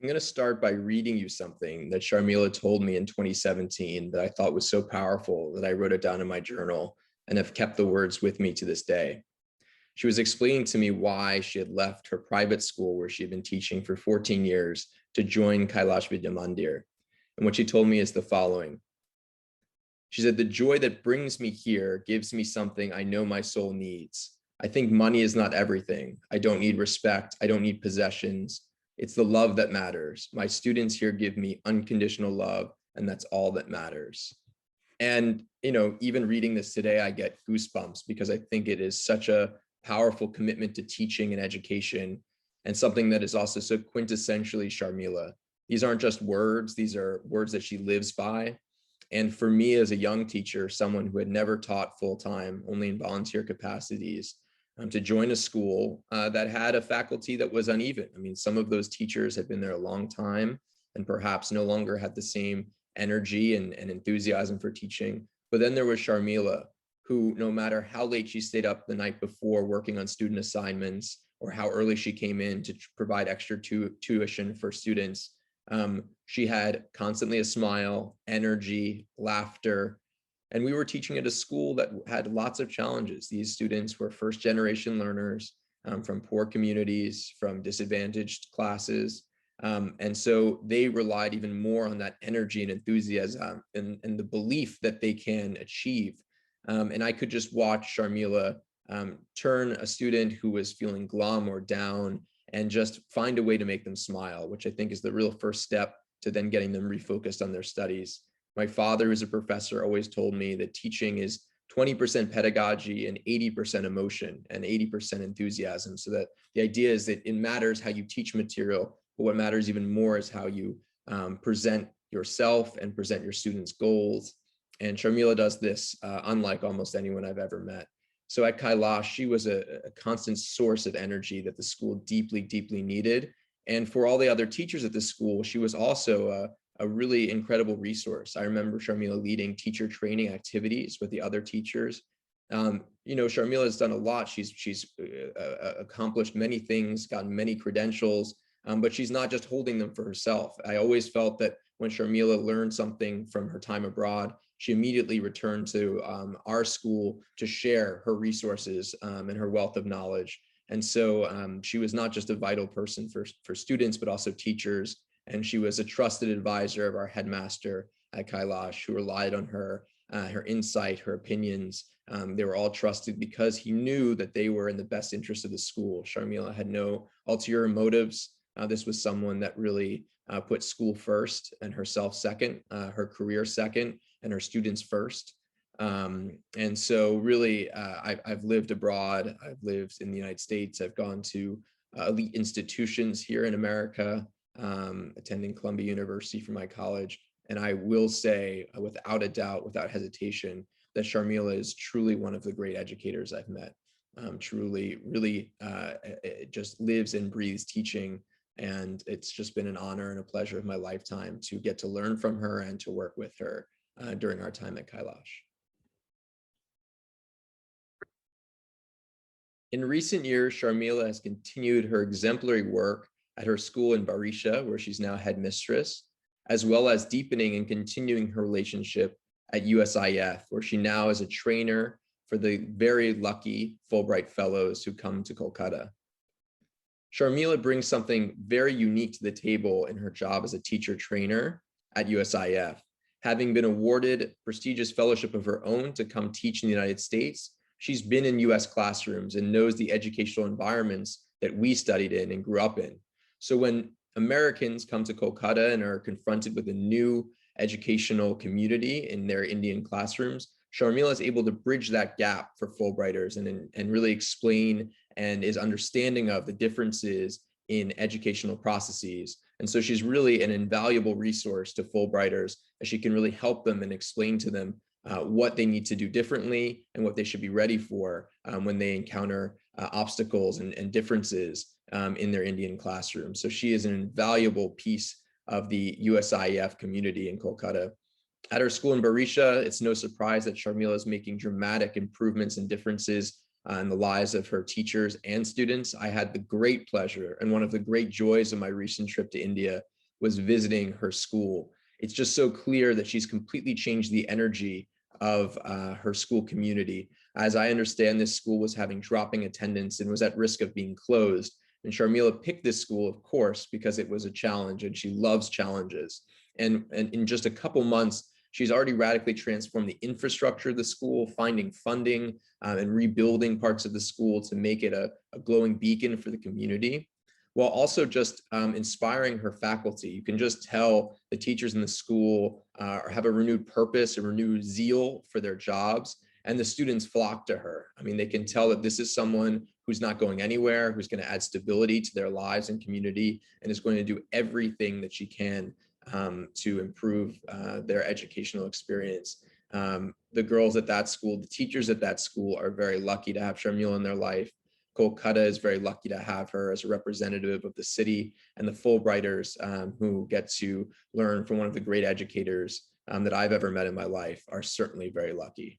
I'm going to start by reading you something that Sharmila told me in 2017 that I thought was so powerful that I wrote it down in my journal and have kept the words with me to this day. She was explaining to me why she had left her private school where she had been teaching for 14 years to join Kailash Vidya Mandir. And what she told me is the following. She said, "The joy that brings me here gives me something I know my soul needs. I think money is not everything. I don't need respect. I don't need possessions. It's the love that matters. My students here give me unconditional love, and that's all that matters." And, even reading this today, I get goosebumps because I think it is such a powerful commitment to teaching and education, and something that is also so quintessentially Sharmila. These aren't just words, these are words that she lives by. And for me as a young teacher, someone who had never taught full time, only in volunteer capacities, to join a school that had a faculty that was uneven. I mean, some of those teachers had been there a long time and perhaps no longer had the same energy and enthusiasm for teaching. But then there was Sharmila, who, no matter how late she stayed up the night before working on student assignments or how early she came in to provide extra tuition for students, she had constantly a smile, energy, laughter. And we were teaching at a school that had lots of challenges. These students were first generation learners from poor communities, from disadvantaged classes. And so they relied even more on that energy and enthusiasm and the belief that they can achieve. And I could just watch Sharmila turn a student who was feeling glum or down and just find a way to make them smile, which I think is the real first step to then getting them refocused on their studies. My father, who's a professor, always told me that teaching is 20% pedagogy and 80% emotion and 80% enthusiasm. So that the idea is that it matters how you teach material, but what matters even more is how you present yourself and present your students' goals. And Sharmila does this unlike almost anyone I've ever met. So at Kailash, she was a constant source of energy that the school deeply, deeply needed. And for all the other teachers at the school, she was also a really incredible resource. I remember Sharmila leading teacher training activities with the other teachers. Sharmila has done a lot. She's accomplished many things, gotten many credentials, but she's not just holding them for herself. I always felt that when Sharmila learned something from her time abroad, she immediately returned to our school to share her resources and her wealth of knowledge. And so she was not just a vital person for students, but also teachers. And she was a trusted advisor of our headmaster at Kailash, who relied on her insight, her opinions. They were all trusted because he knew that they were in the best interest of the school. Sharmila had no ulterior motives. This was someone that really put school first and herself second, her career second, and her students first. And so really, I've lived abroad. I've lived in the United States. I've gone to elite institutions here in America, attending Columbia University for my college. And I will say, without a doubt, without hesitation, that Sharmila is truly one of the great educators I've met. Truly, really just lives and breathes teaching. And it's just been an honor and a pleasure of my lifetime to get to learn from her and to work with her during our time at Kailash. In recent years, Sharmila has continued her exemplary work at her school in Barisha, where she's now headmistress, as well as deepening and continuing her relationship at USIF, where she now is a trainer for the very lucky Fulbright Fellows who come to Kolkata. Sharmila brings something very unique to the table in her job as a teacher trainer at USIF. Having been awarded prestigious fellowship of her own to come teach in the United States, she's been in US classrooms and knows the educational environments that we studied in and grew up in. So when Americans come to Kolkata and are confronted with a new educational community in their Indian classrooms, Sharmila is able to bridge that gap for Fulbrighters and really explain and is understanding of the differences in educational processes. And so she's really an invaluable resource to Fulbrighters, as she can really help them and explain to them what they need to do differently and what they should be ready for when they encounter obstacles and differences in their Indian classroom. So she is an invaluable piece of the USIF community in Kolkata. At her school in Barisha, it's no surprise that Sharmila is making dramatic improvements and differences in the lives of her teachers and students. I had the great pleasure, and one of the great joys of my recent trip to India was visiting her school. It's just so clear that she's completely changed the energy of her school community. As I understand, this school was having dropping attendance and was at risk of being closed. And Sharmila picked this school, of course, because it was a challenge and she loves challenges. And in just a couple months, she's already radically transformed the infrastructure of the school, finding funding and rebuilding parts of the school to make it a glowing beacon for the community, while also just inspiring her faculty. You can just tell the teachers in the school have a renewed purpose, a renewed zeal for their jobs, and the students flock to her. I mean, they can tell that this is someone who's not going anywhere, who's going to add stability to their lives and community, and is going to do everything that she can to improve their educational experience. The girls at that school, the teachers at that school are very lucky to have Sharmila in their life. Kolkata is very lucky to have her as a representative of the city, and the Fulbrighters who get to learn from one of the great educators that I've ever met in my life are certainly very lucky.